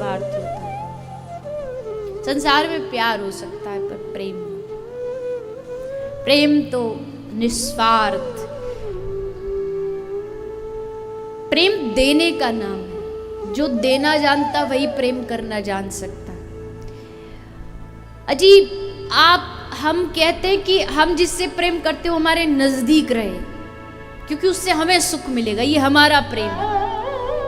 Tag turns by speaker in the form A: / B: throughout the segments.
A: निस्वार्थ होता है। संसार में प्यार हो सकता है पर प्रेम नहीं। प्रेम तो निस्वार्थ, प्रेम देने का नाम है। जो देना जानता वही प्रेम करना जान सकता है। अजीब, हम कहते हैं कि हम जिससे प्रेम करते हो हमारे नजदीक रहे, क्योंकि उससे हमें सुख मिलेगा, ये हमारा प्रेम है।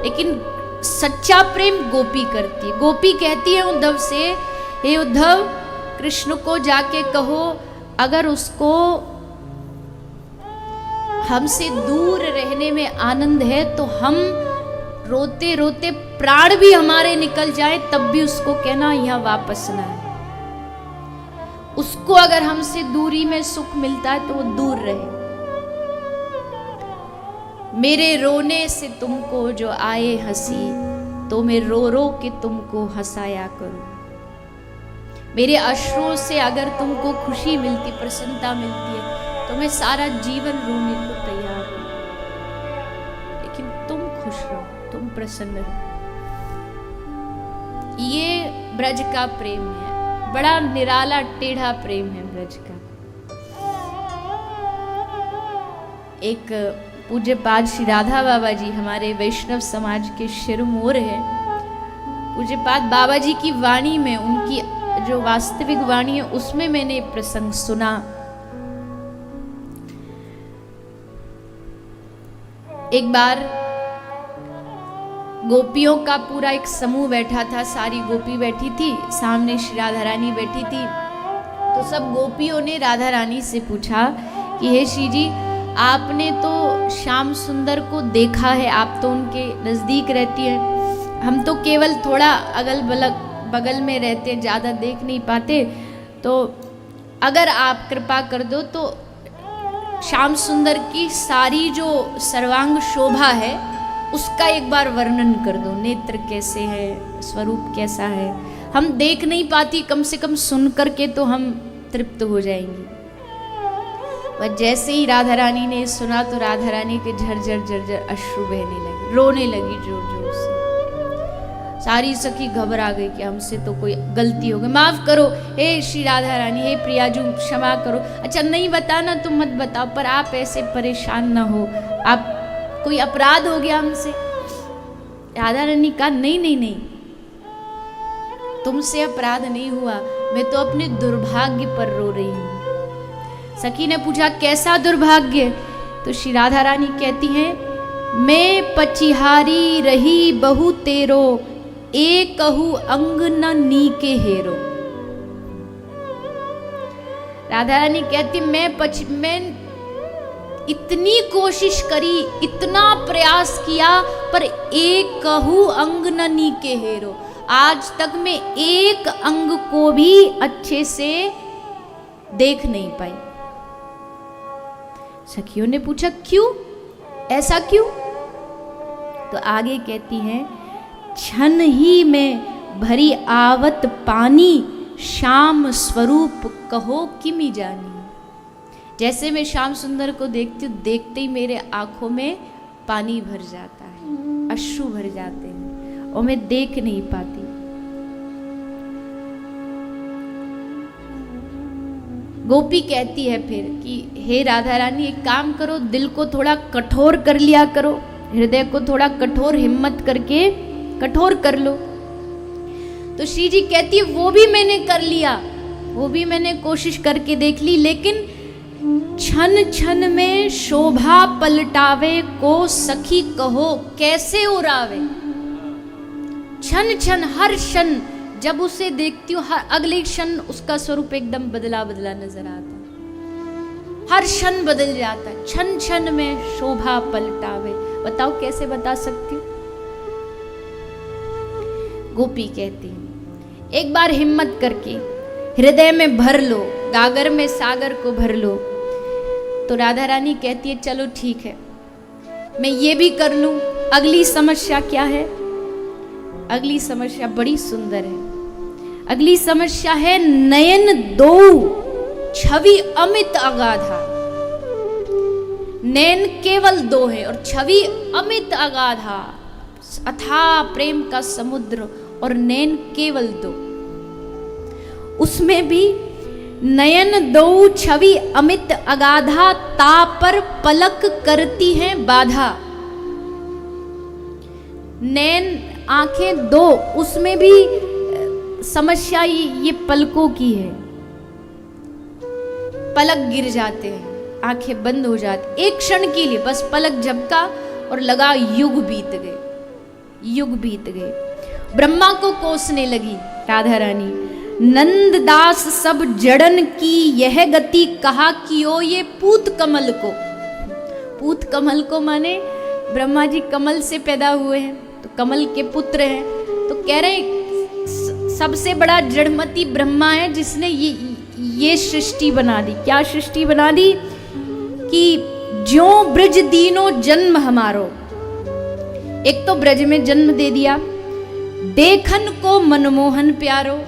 A: लेकिन सच्चा प्रेम गोपी करती है। गोपी कहती है उद्धव से, हे उद्धव, कृष्ण को जाके कहो अगर उसको हमसे दूर रहने में आनंद है तो हम रोते रोते प्राण भी हमारे निकल जाए तब भी उसको कहना यहाँ वापस ना आए। उसको अगर हमसे दूरी में सुख मिलता है तो वो दूर रहे। मेरे रोने से तुमको जो आए हंसी, तो मैं रो रो के तुमको हंसाया करूं। मेरे अश्रों से अगर तुमको खुशी मिलती, प्रसन्नता मिलती है, तो मैं सारा जीवन रोने को तैयार हूं। लेकिन तुम खुश रहो, तुम प्रसन्न रहो। ये ब्रज का प्रेम है। बड़ा निराला टेढ़ा प्रेम है ब्रज का। एक पूज्य पाद श्री राधा बाबा जी हमारे वैष्णव समाज के शिरमोर है। पूज्य पाद बाबा जी की वाणी में, उनकी जो वास्तविक वाणी है उसमें मैंने प्रसंग सुना। एक बार गोपियों का पूरा एक समूह बैठा था, सारी गोपी बैठी थी, सामने श्री राधा रानी बैठी थी। तो सब गोपियों ने राधा रानी से पूछा कि हे श्री जी, आपने तो श्याम सुंदर को देखा है, आप तो उनके नजदीक रहती हैं, हम तो केवल थोड़ा अगल बगल में रहते हैं, ज़्यादा देख नहीं पाते। तो अगर आप कृपा कर दो तो श्याम सुंदर की सारी जो सर्वांग शोभा है उसका एक बार वर्णन कर दो। नेत्र कैसे है, स्वरूप कैसा है, हम देख नहीं पाती, कम से कम सुन करके तो हम तृप्त हो जाएंगी। वह जैसे ही राधा रानी ने सुना तो राधा रानी के झरझर झरझर अश्रु बहने लगे, रोने लगी जोर जोर से। सारी सखी घबरा गई कि हमसे तो कोई गलती हो गई, माफ करो हे श्री राधा रानी, हे प्रियाजू क्षमा करो। अच्छा नहीं बताना तो मत बताओ, पर आप ऐसे परेशान ना हो, आप कोई अपराध हो गया हमसे। राधा रानी कहा नहीं नहीं नहीं, तुमसे अपराध नहीं हुआ, मैं तो अपने दुर्भाग्य पर रो रही हूं। सखी ने पूछा कैसा दुर्भाग्य? तो श्री राधा रानी कहती हैं, मैं पचिहारी रही बहु तेरो, एक कहू अंग न नीके हेरो। राधा रानी कहती मैं इतनी कोशिश करी, इतना प्रयास किया, पर एक कहू अंग न नीके हेरो, आज तक मैं एक अंग को भी अच्छे से देख नहीं पाई। सखियों ने पूछा क्यों, ऐसा क्यों? तो आगे कहती हैं, क्षण ही में भरी आवत पानी, श्याम स्वरूप कहो किमि जानी। जैसे मैं श्याम सुंदर को देखती हूँ, देखते ही मेरे आंखों में पानी भर जाता है, अश्रु भर जाते हैं और मैं देख नहीं पाती। गोपी कहती है फिर कि हे राधा रानी, एक काम करो, दिल को थोड़ा कठोर कर लिया करो, हृदय को थोड़ा कठोर, हिम्मत करके कठोर कर लो। तो श्री जी कहती है वो भी मैंने कर लिया, वो भी मैंने कोशिश करके देख ली, लेकिन क्षण क्षण में शोभा पलटावे को सखी कहो कैसे उड़ावे। क्षण क्षण, हर क्षण जब उसे देखती हूँ, हर अगले क्षण उसका स्वरूप एकदम बदला बदला नजर आता है, हर क्षण बदल जाता है, क्षण क्षण में शोभा पलटावे। बताओ कैसे बता सकती हूँ? गोपी कहती है एक बार हिम्मत करके हृदय में भर लो, गागर में सागर को भर लो। तो राधा रानी कहती है चलो ठीक है, मैं ये भी कर लूं। अगली समस्या क्या है? अगली समस्या बड़ी सुंदर है। अगली समस्या है नयन दो छवि अमित अगाधा। नैन केवल दो है और छवि अमित अगाधा, अथाह प्रेम का समुद्र और नैन केवल 2, उसमें भी नयन दो छवि अमित अगाधा, ता पर पलक करती हैं बाधा। नैन आंखें 2, उसमें भी समस्या ये पलकों की है। पलक गिर जाते हैं, आंखें बंद हो जाती, एक क्षण के लिए बस पलक झपका और लगा युग बीत गए, युग बीत गए। ब्रह्मा को कोसने लगी राधा रानी, नंददास सब जड़न की यह गति, कहा कि ओ ये पूत कमल को। पूत कमल को माने ब्रह्मा जी कमल से पैदा हुए हैं, तो कमल के पुत्र हैं, तो कह रहे सबसे बड़ा जड़मती ब्रह्मा है जिसने ये सृष्टि बना दी। क्या सृष्टि बना दी? कि ज्यों ब्रज दीनो जन्म हमारो, एक तो ब्रज में जन्म दे दिया, देखन को मनमोहन प्यारो।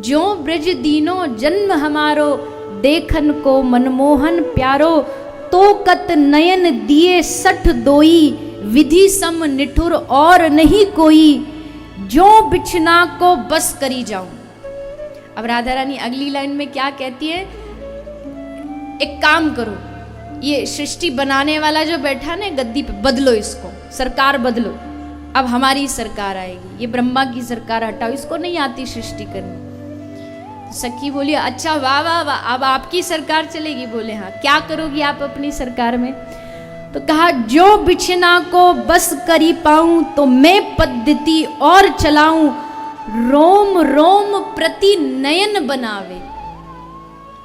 A: ज्यों ब्रज दीनो जन्म हमारो, देखन को मनमोहन प्यारो। तो कत नयन दिए 62, विधि सम निठुर और नहीं कोई, जो बिछना को बस करी जाऊं। अब राधा रानी अगली लाइन में क्या कहती है? एक काम करो, ये सृष्टि बनाने वाला जो बैठा ना गद्दी पे, बदलो इसको, सरकार बदलो, अब हमारी सरकार आएगी, ये ब्रह्मा की सरकार हटाओ, इसको नहीं आती सृष्टि करनी। सखी बोली अच्छा वाह वाह वाह, अब आपकी सरकार चलेगी? बोले हाँ। क्या करोगी आप अपनी सरकार में? तो कहा जो बिछना को बस करी पाऊं, तो मैं पद्धति और चलाऊं, रोम रोम प्रति नयन बनावे।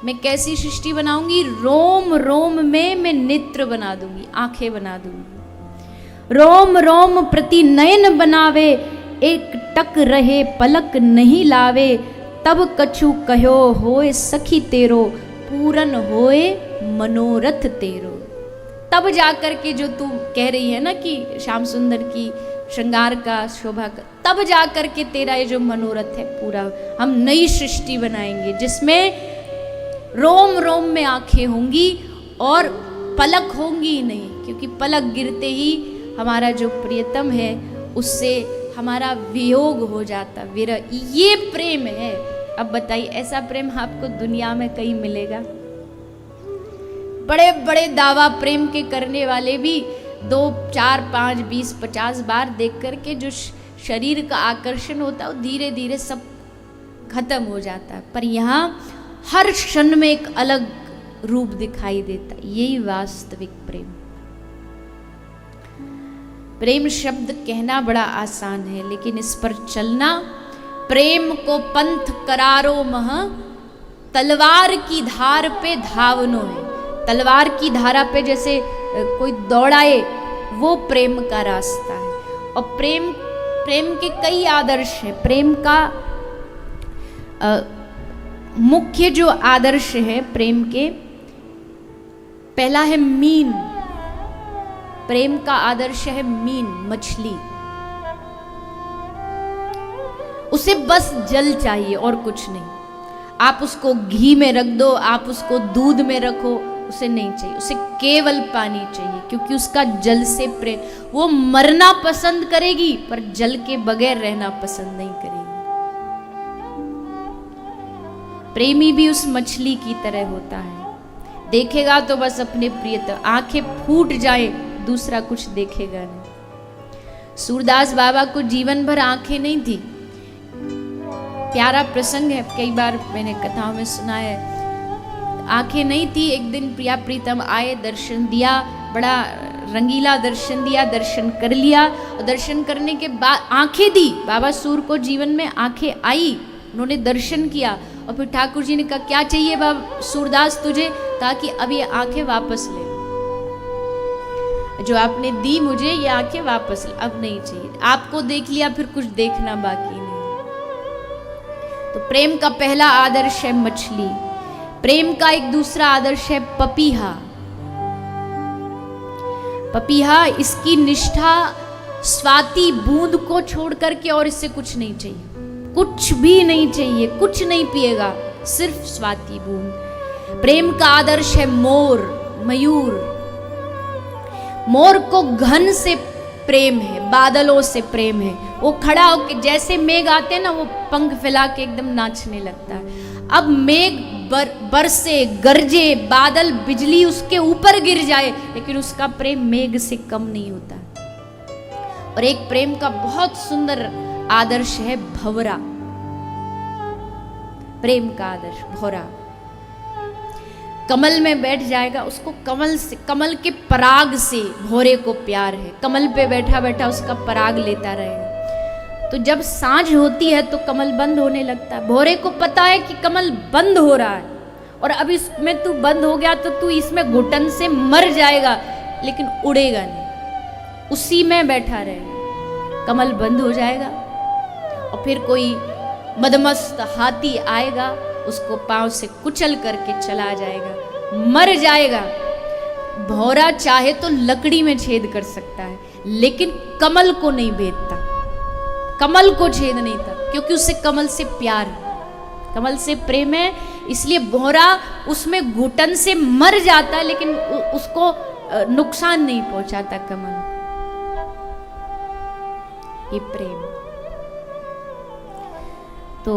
A: मैं कैसी सृष्टि बनाऊंगी? रोम रोम में मैं नेत्र बना दूंगी, आंखें बना दूंगी। रोम रोम प्रति नयन बनावे, एक टक रहे पलक नहीं लावे। तब कछु कहो होए सखी तेरो, पूरन होए मनोरथ तेरो। तब जाकर के जो तू कह रही है ना कि श्याम सुंदर की श्रृंगार का, शोभा का, तब जाकर के तेरा ये जो मनोरथ है पूरा, हम नई सृष्टि बनाएंगे जिसमें रोम रोम में आंखें होंगी और पलक होंगी ही नहीं, क्योंकि पलक गिरते ही हमारा जो प्रियतम है उससे हमारा वियोग हो जाता, विरह। ये प्रेम है। अब बताइए ऐसा प्रेम आपको दुनिया में कहीं मिलेगा? बड़े बड़े दावा प्रेम के करने वाले भी 2, 4, 5, 20, 50 बार देख करके जो शरीर का आकर्षण होता है वो धीरे धीरे सब खत्म हो जाता है। पर यहाँ हर क्षण में एक अलग रूप दिखाई देता है। यही वास्तविक प्रेम। प्रेम शब्द कहना बड़ा आसान है, लेकिन इस पर चलना, प्रेम को पंथ करारो मह, तलवार की धार पे धावनो है। तलवार की धारा पे जैसे कोई दौड़ाए, वो प्रेम का रास्ता है। और प्रेम के कई आदर्श हैं। प्रेम का मुख्य जो आदर्श है प्रेम के, पहला है मीन। प्रेम का आदर्श है मीन, मछली। उसे बस जल चाहिए और कुछ नहीं। आप उसको घी में रख दो, आप उसको दूध में रखो, उसे नहीं चाहिए। उसे केवल पानी चाहिए, क्योंकि उसका जल से प्रेम, वो मरना पसंद करेगी पर जल के बगैर रहना पसंद नहीं करेगी। प्रेमी भी उस मछली की तरह होता है, देखेगा तो बस अपने प्रियतम, आंखें फूट जाए दूसरा कुछ देखेगा नहीं। सूरदास बाबा को जीवन भर आंखें नहीं थी। प्यारा प्रसंग है, कई बार मैंने कथाओं में सुना है। आंखें नहीं थी, एक दिन प्रिया प्रीतम आए, दर्शन दिया, बड़ा रंगीला दर्शन दिया, दर्शन कर लिया। और दर्शन करने के बाद आंखें दी, बाबा सूर को जीवन में आंखें आई, उन्होंने दर्शन किया। और फिर ठाकुर जी ने कहा क्या चाहिए बाबा सूरदास तुझे? ताकि अब ये आंखें वापस ले, जो आपने दी मुझे ये आंखें वापस ले, अब नहीं चाहिए। आपको देख लिया, फिर कुछ देखना बाकी नहीं। तो प्रेम का पहला आदर्श है मछली। प्रेम का एक दूसरा आदर्श है पपीहा। पपीहा, इसकी निष्ठा स्वाति बूंद को छोड़ करके और इससे कुछ नहीं चाहिए, कुछ भी नहीं चाहिए, कुछ नहीं पिएगा, सिर्फ स्वाति बूंद। प्रेम का आदर्श है मोर, मयूर। मोर को घन से प्रेम है, बादलों से प्रेम है। वो खड़ा होकर जैसे मेघ आते हैं ना, वो पंख फैला के एकदम नाचने लगता है। अब मेघ बरसे, गरजे, बादल, बिजली उसके ऊपर गिर जाए, लेकिन उसका प्रेम मेघ से कम नहीं होता। और एक प्रेम का बहुत सुंदर आदर्श है भंवरा, प्रेम का आदर्श भंवरा। कमल में बैठ जाएगा, उसको कमल के पराग से भंवरे को प्यार है। कमल पे बैठा बैठा उसका पराग लेता रहेगा। तो जब सांझ होती है तो कमल बंद होने लगता है। भंवरे को पता है कि कमल बंद हो रहा है और अब इसमें तू बंद हो गया तो तू इसमें घुटन से मर जाएगा, लेकिन उड़ेगा नहीं, उसी में बैठा रहेगा। कमल बंद हो जाएगा और फिर कोई मदमस्त हाथी आएगा, उसको पांव से कुचल करके चला जाएगा, मर जाएगा। भंवरा चाहे तो लकड़ी में छेद कर सकता है, लेकिन कमल को नहीं भेदता, कमल को छेद नहीं था, क्योंकि उससे कमल से प्यार है, कमल से प्रेम है। इसलिए भंवरा उसमें घुटन से मर जाता है, लेकिन उसको नुकसान नहीं पहुंचाता कमल। ये प्रेम। तो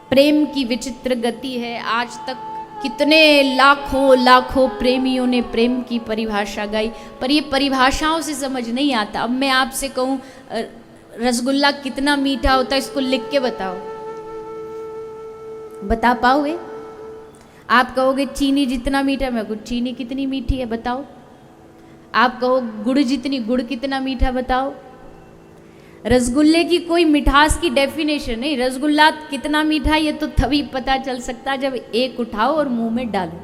A: प्रेम की विचित्र गति है। आज तक कितने लाखों लाखों प्रेमियों ने प्रेम की परिभाषा गाई, पर ये परिभाषाओं से समझ नहीं आता। अब मैं आपसे कहूँ रसगुल्ला कितना मीठा होता है, इसको लिख के बताओ, बता पाओगे? आप कहोगे चीनी जितना मीठा, मैं कहूँ चीनी कितनी मीठी है बताओ। आप कहो गुड़ जितनी, गुड़ कितना मीठा बताओ। रसगुल्ले की कोई मिठास की डेफिनेशन नहीं। रसगुल्ला कितना मीठा ये तो तभी पता चल सकता जब एक उठाओ और मुंह में डालो,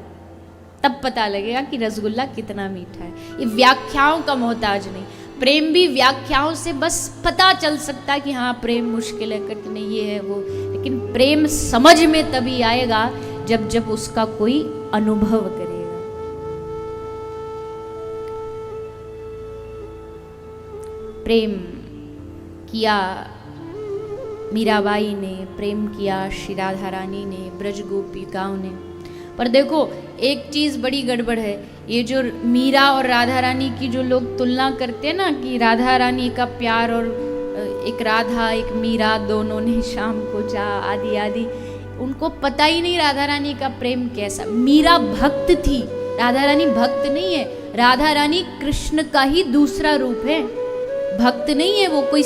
A: तब पता लगेगा कि रसगुल्ला कितना मीठा है। ये व्याख्याओं का मोहताज नहीं। प्रेम भी व्याख्याओं से बस पता चल सकता है कि हाँ प्रेम मुश्किल है, कठिन है, ये है वो, लेकिन प्रेम समझ में तभी आएगा जब उसका कोई अनुभव करेगा। प्रेम किया मीराबाई ने, प्रेम किया श्री राधा रानी ने, ब्रज गोपिकाओं ने। पर देखो एक चीज़ बड़ी गड़बड़ है, ये जो मीरा और राधा रानी की जो लोग तुलना करते हैं ना, कि राधा रानी का प्यार और एक राधा एक मीरा दोनों ने शाम को जा आदि आदि, उनको पता ही नहीं राधा रानी का प्रेम कैसा। मीरा भक्त थी, राधा रानी भक्त नहीं है। राधा रानी कृष्ण का ही दूसरा रूप है, भक्त नहीं है वो, कोई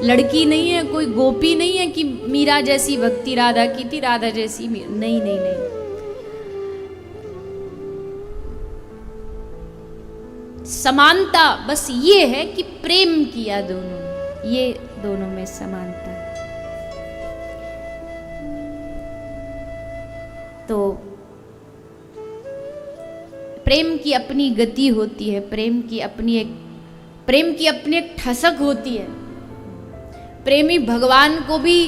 A: लड़की नहीं है, कोई गोपी नहीं है कि मीरा जैसी भक्ति राधा की थी, राधा जैसी नहीं नहीं नहीं। समानता बस ये है कि प्रेम किया दोनों ने, ये दोनों में समानता। तो प्रेम की अपनी गति होती है, प्रेम की अपनी एक ठसक होती है। प्रेमी भगवान को भी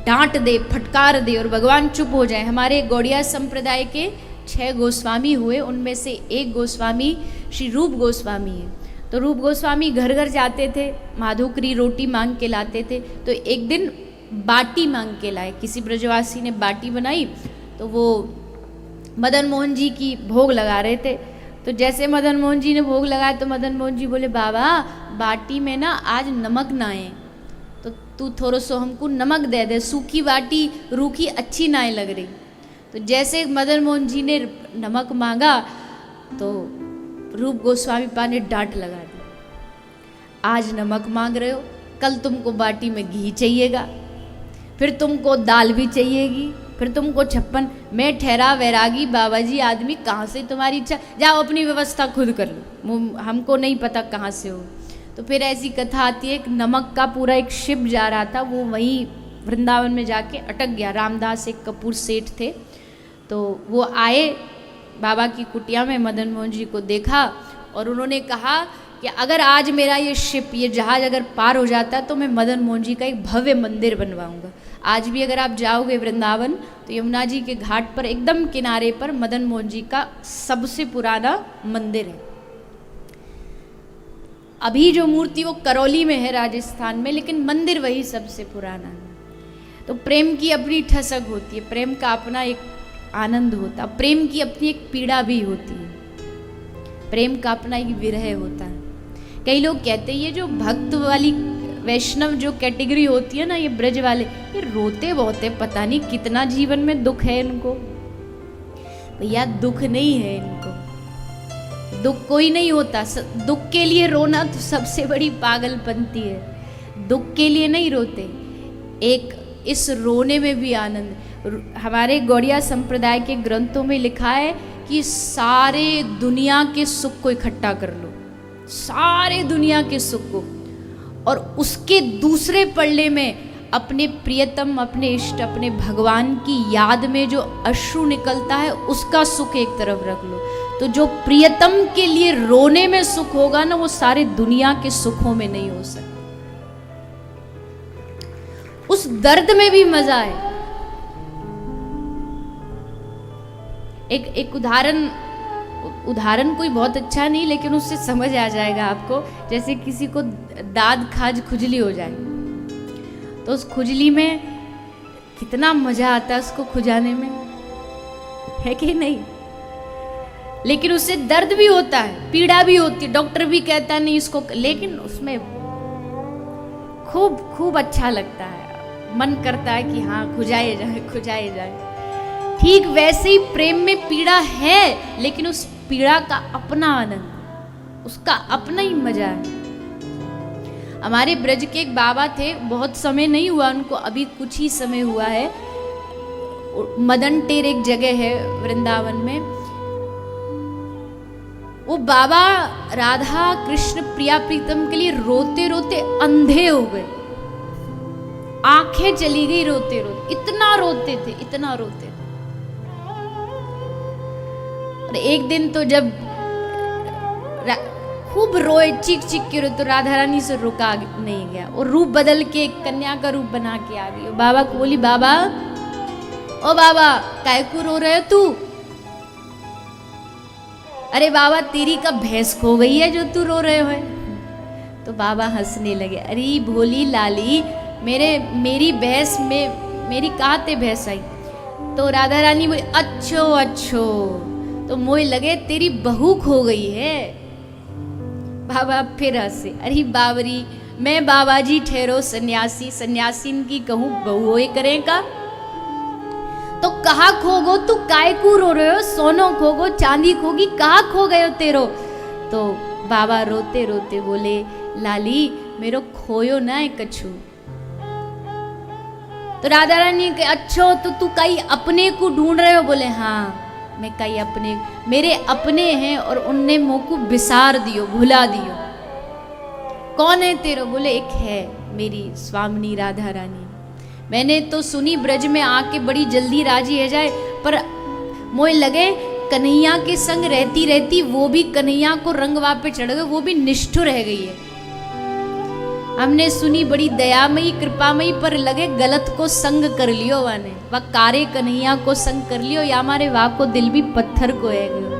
A: डांट दे, फटकार दे और भगवान चुप हो जाए। हमारे गौड़िया संप्रदाय के 6 गोस्वामी हुए, उनमें से एक गोस्वामी श्री रूप गोस्वामी है। तो रूप गोस्वामी घर घर जाते थे, माधुकरी रोटी मांग के लाते थे। तो एक दिन बाटी मांग के लाए, किसी ब्रजवासी ने बाटी बनाई, तो वो मदन मोहन जी की भोग लगा रहे थे। तो जैसे मदन मोहन जी ने भोग लगाया तो मदन मोहन जी बोले, बाबा बाटी में ना आज नमक ना है, तो तू थोड़ा सो हमको नमक दे दे, सूखी बाटी रूखी अच्छी ना लग रही। तो जैसे मदन मोहन जी ने नमक मांगा तो रूप गोस्वामी पा ने डांट लगा दी, आज नमक मांग रहे हो, कल तुमको बाटी में घी चाहिएगा, फिर तुमको दाल भी चाहिएगी, फिर तुमको 56। मैं ठहरा वैरागी बाबा जी आदमी, कहाँ से तुम्हारी इच्छा, जाओ अपनी व्यवस्था खुद कर लो, हमको नहीं पता कहाँ से हो। तो फिर ऐसी कथा आती है, एक नमक का पूरा एक शिप जा रहा था, वो वहीं वृंदावन में जाके अटक गया। रामदास एक कपूर सेठ थे, तो वो आए बाबा की कुटिया में, मदन मोहन जी को देखा और उन्होंने कहा कि अगर आज मेरा ये शिप, ये जहाज अगर पार हो जाता तो मैं मदन मोहन जी का एक भव्य मंदिर बनवाऊंगा। आज भी अगर आप जाओगे वृंदावन तो यमुना जी के घाट पर एकदम किनारे पर मदन मोहन जी का सबसे पुराना मंदिर है। अभी जो मूर्ति वो करौली में है राजस्थान में, लेकिन मंदिर वही सबसे पुराना है। तो प्रेम की अपनी ठसक होती है, प्रेम का अपना एक आनंद होता है, प्रेम की अपनी एक पीड़ा भी होती है। प्रेम का अपना एक विरह होता है। कई लोग कहते हैं ये जो भक्त वाली वैष्णव जो कैटेगरी होती है ना, ये ब्रज वाले, ये रोते बहुत है, पता नहीं कितना जीवन में दुख है इनको। भैया दुख नहीं है इनको, दुख कोई नहीं होता। दुख के लिए रोना तो सबसे बड़ी पागलपंती है। दुख के लिए नहीं रोते, एक इस रोने में भी आनंद। हमारे गौड़िया संप्रदाय के ग्रंथों में लिखा है कि सारे दुनिया के सुख को इकट्ठा कर लो, सारे दुनिया के सुख को, और उसके दूसरे पल्ले में अपने प्रियतम, अपने इष्ट, अपने भगवान की याद में जो अश्रु निकलता है उसका सुख एक तरफ रख लो। तो जो प्रियतम के लिए रोने में सुख होगा ना, वो सारे दुनिया के सुखों में नहीं हो सकता। उस दर्द में भी मजा है। एक उदाहरण कोई बहुत अच्छा नहीं, लेकिन उससे समझ आ जाएगा आपको। जैसे किसी को दाद खाज खुजली हो जाए, तो उस खुजली में कितना मजा आता है उसको खुजाने में, है कि नहीं? लेकिन उससे दर्द भी होता है, पीड़ा भी होती है, डॉक्टर भी कहता है नहीं इसको, लेकिन उसमें खूब खूब अच्छा लगता है, मन करता है कि हाँ खुजाए जाए, खुजाए जाए। ठीक वैसे ही प्रेम में पीड़ा है, लेकिन उस पीड़ा का अपना आनंद, उसका अपना ही मजा है। हमारे ब्रज के एक बाबा थे, बहुत समय नहीं हुआ उनको, अभी कुछ ही समय हुआ है। मदन टेर एक जगह है वृंदावन में। वो बाबा राधा कृष्ण प्रिया प्रीतम के लिए रोते रोते अंधे हो गए, आंखें चली गई रोते रोते, इतना रोते थे, इतना रोते थे। और एक दिन तो जब खूब रोए, चीख चीख के रोए, तो राधा रानी से रुका नहीं गया, और रूप बदल के एक कन्या का रूप बना के आ गई। बाबा को बोली, बाबा ओ बाबा काय को रो रहे हो तू? अरे बाबा तेरी का भैंस खो गई है जो तू रो रहे हो। तो बाबा हंसने लगे, अरे भोली लाली, मेरी भैंस में मेरी कहाँ ते भैंस आई? तो राधा रानी बोली, अच्छो अच्छो, तो मोह लगे तेरी बहू खो गई है। बाबा फिर हंसे, अरे बावरी, मैं बाबा जी ठहरो सन्यासी, सन्यासीन की कहूँ बहू होए करें का? तो कहाँ खोगो तू, काय को रो रहे हो? सोनो खोगो, चांदी खोगी, कहाँ खो गए हो तेरो? तो बाबा रोते रोते बोले, लाली मेरो खोयो ना है कछु। तो राधा रानी के, अच्छो तो तू कई अपने को ढूंढ रहे हो? बोले हाँ, मैं कई अपने, मेरे अपने हैं और उनने मुँह को बिसार दियो, भुला दियो। कौन है तेरा? बोले एक है मेरी स्वामिनी राधा रानी। मैंने तो सुनी ब्रज में आके बड़ी जल्दी राजी है जाए, पर मोह लगे कन्हैया के संग रहती रहती वो भी कन्हैया को रंगवा पे चढ़ गए, वो भी निष्ठुर रह गई है। हमने सुनी बड़ी दयामयी कृपामयी, पर लगे गलत को संग कर लियो वाने, वह कारे कन्हैया को संग कर लियो, या हमारे वाह को दिल भी पत्थर को है गयो।